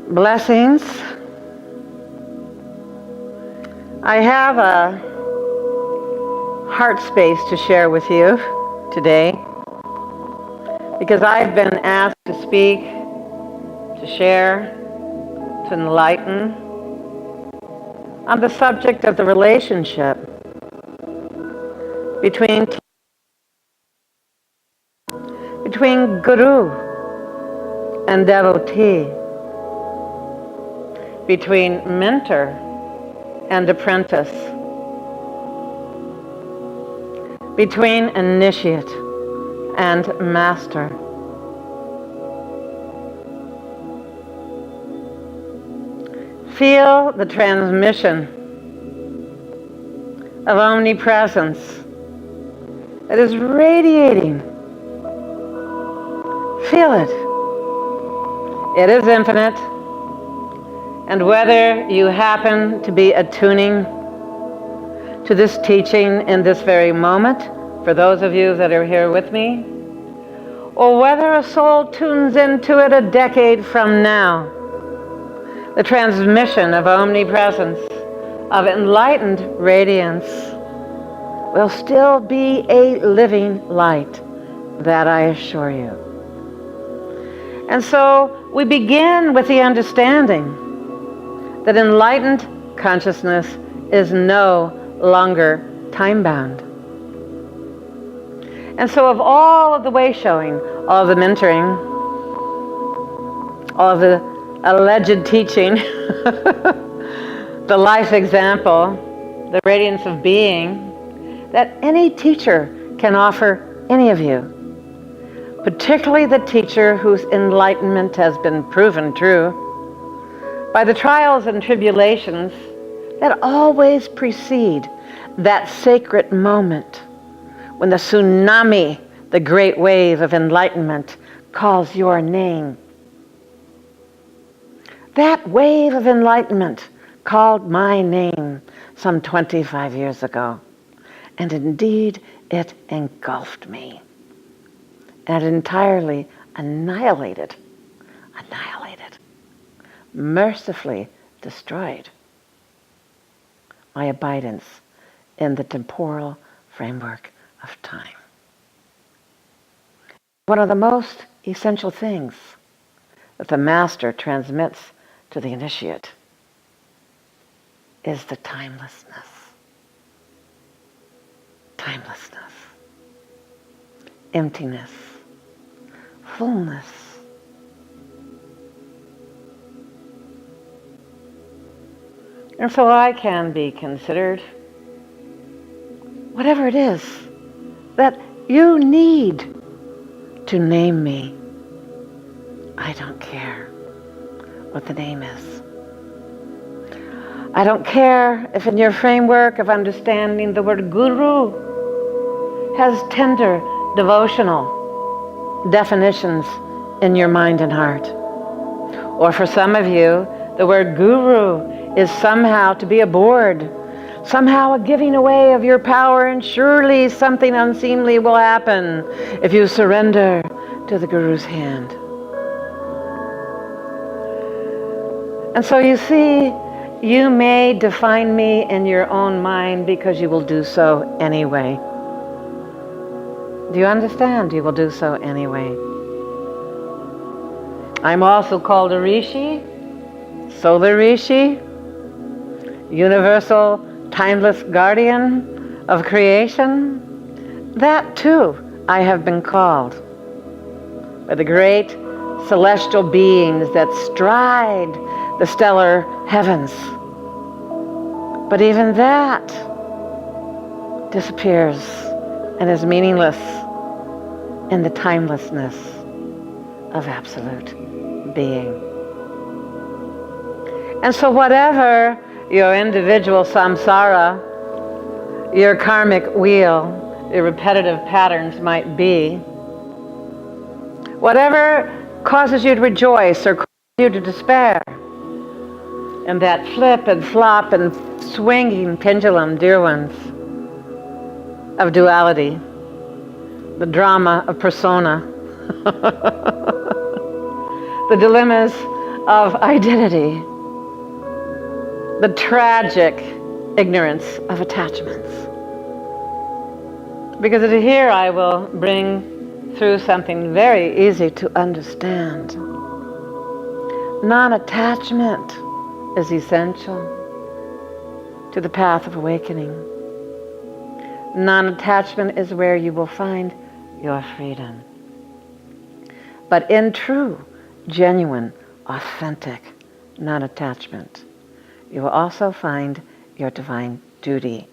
Blessings. I have a heart space to share with you today because I've been asked to speak, to share, to enlighten on the subject of the relationship between guru and devotee, between mentor and apprentice, between initiate and master. Feel the transmission of omnipresence that is radiating. Feel it. It is infinite. And whether you happen to be attuning to this teaching in this very moment, for those of you that are here with me, or whether a soul tunes into it a decade from now, the transmission of omnipresence, of enlightened radiance, will still be a living light, that I assure you. And so we begin with the understanding that enlightened consciousness is no longer time-bound. And so of all of the way showing, all of the mentoring, all of the alleged teaching, the life example, the radiance of being, that any teacher can offer any of you, particularly the teacher whose enlightenment has been proven true by the trials and tribulations that always precede that sacred moment when the tsunami, the great wave of enlightenment, calls your name. That wave of enlightenment called my name some 25 years ago, and indeed it engulfed me and entirely annihilated, mercifully destroyed my abidance in the temporal framework of time. One of the most essential things that the master transmits to the initiate is the timelessness. Timelessness. Emptiness. Fullness. And so I can be considered, whatever it is that you need to name me. I don't care what the name is. I don't care if in your framework of understanding the word guru has tender, devotional definitions in your mind and heart. Or for some of you, the word guru is somehow to be a board, somehow a giving away of your power, and surely something unseemly will happen if you surrender to the guru's hand. And so you see, you may define me in your own mind because you will do so anyway. Do you understand? You will do so anyway. I'm also called a Rishi, Solar Rishi, universal, timeless guardian of creation. That too I have been called by the great celestial beings that stride the stellar heavens. But even that disappears and is meaningless in the timelessness of absolute being. And so whatever your individual samsara, your karmic wheel, your repetitive patterns might be, whatever causes you to rejoice or causes you to despair, and that flip and flop and swinging pendulum, dear ones, of duality, the drama of persona, the dilemmas of identity, the tragic ignorance of attachments. Because here I will bring through something very easy to understand. Non-attachment is essential to the path of awakening. Non-attachment is where you will find your freedom. But in true, genuine, authentic non-attachment, you will also find your divine duty.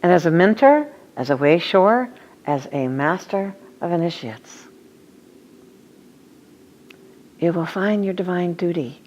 And as a mentor, as a way-shower, as a master of initiates, you will find your divine duty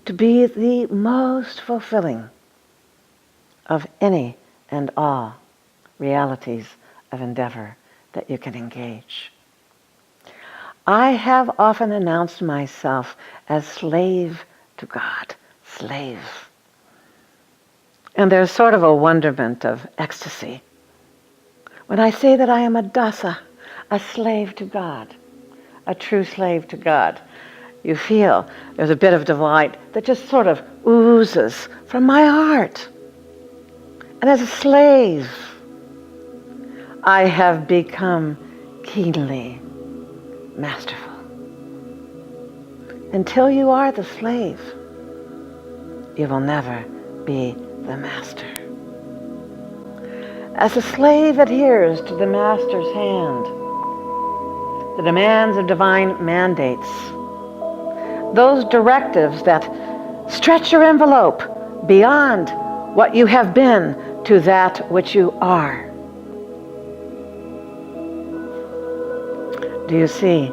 to be the most fulfilling of any and all realities of endeavor that you can engage. I have often announced myself as slave to God, slave. And there's sort of a wonderment of ecstasy when I say that I am a Dasa, a slave to God, a true slave to God. You feel there's a bit of delight that just sort of oozes from my heart. And as a slave, I have become keenly masterful. Until you are the slave, you will never be the master. As the slave adheres to the master's hand, the demands of divine mandates, those directives that stretch your envelope beyond what you have been to that which you are. Do you see?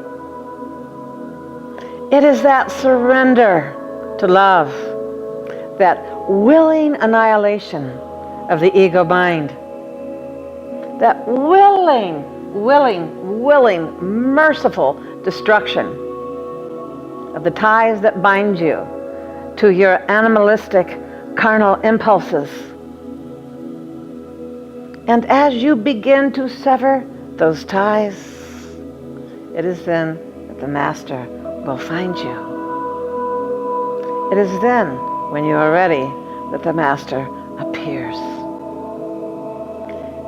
It is that surrender to love, that willing annihilation of the ego mind, that willing, merciful destruction of the ties that bind you to your animalistic, carnal impulses. And as you begin to sever those ties, it is then that the Master will find you. It is then, when you are ready, that the Master appears.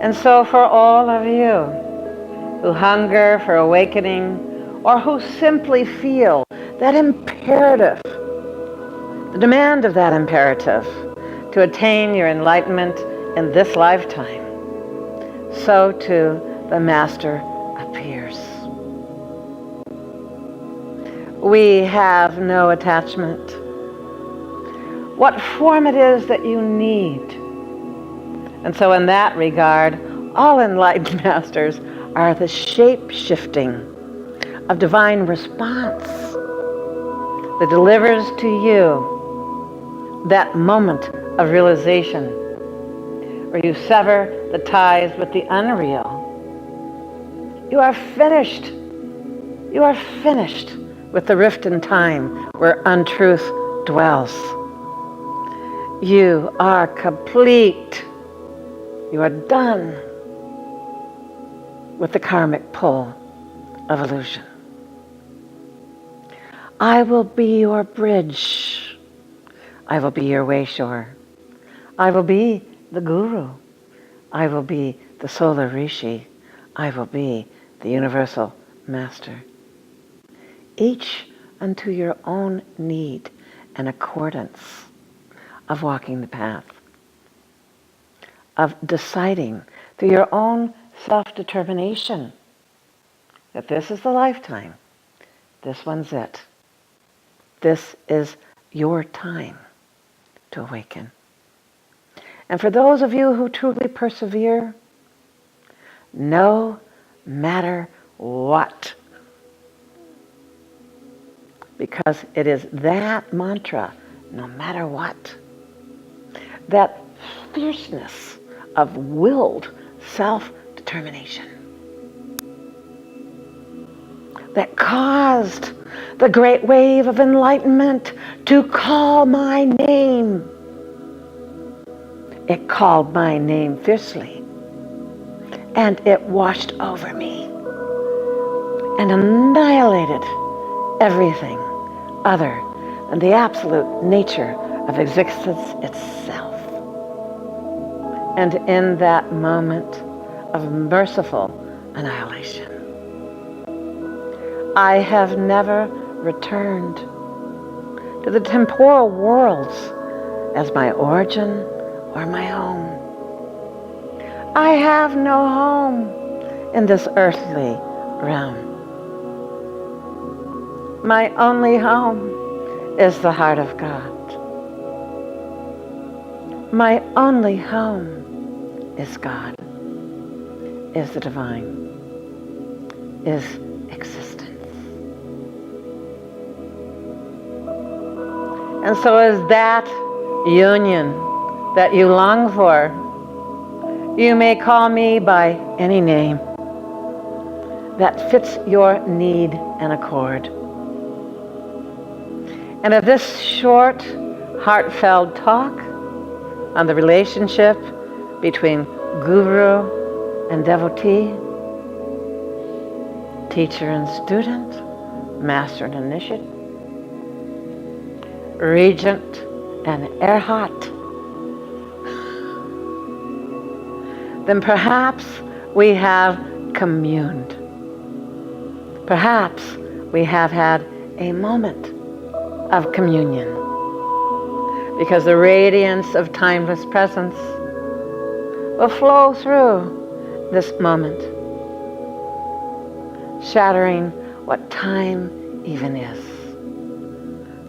And so for all of you who hunger for awakening, or who simply feel that imperative, the demand of that imperative to attain your enlightenment in this lifetime, so too the Master appears. We have no attachment. What form it is that you need. And so in that regard, all enlightened masters are the shape-shifting of divine response that delivers to you that moment of realization where you sever the ties with the unreal. You are finished. You are finished with the rift in time where untruth dwells. You are complete. You are done with the karmic pull of illusion. I will be your bridge. I will be your way-shower. I will be the guru. I will be the solar Rishi. I will be the universal master. Each unto your own need and accordance of walking the path, of deciding through your own self-determination that this is the lifetime, this one's it. This is your time to awaken. And for those of you who truly persevere, no matter what, because it is that mantra, no matter what, that fierceness of willed self-determination that caused the great wave of enlightenment to call my name. It called my name fiercely, and it washed over me and annihilated everything other than the absolute nature of existence itself. And in that moment of merciful annihilation, I have never returned to the temporal worlds as my origin or my home. I have no home in this earthly realm. My only home is the heart of God. My only home is God, is the divine, is existence. And so is that union that you long for. You may call me by any name that fits your need and accord. And if this short, heartfelt talk on the relationship between guru and devotee, teacher and student, master and initiate, regent and erhat, then perhaps we have communed. Perhaps we have had a moment of communion, because the radiance of timeless presence will flow through this moment, shattering what time even is.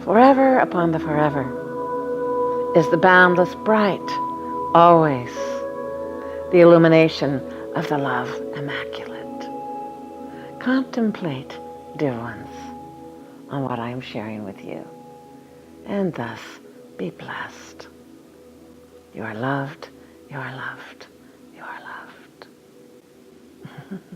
Forever upon the forever is the boundless bright, always the illumination of the love immaculate. Contemplate, dear ones, on what I am sharing with you, and thus be blessed. You are loved, you are loved, you are loved.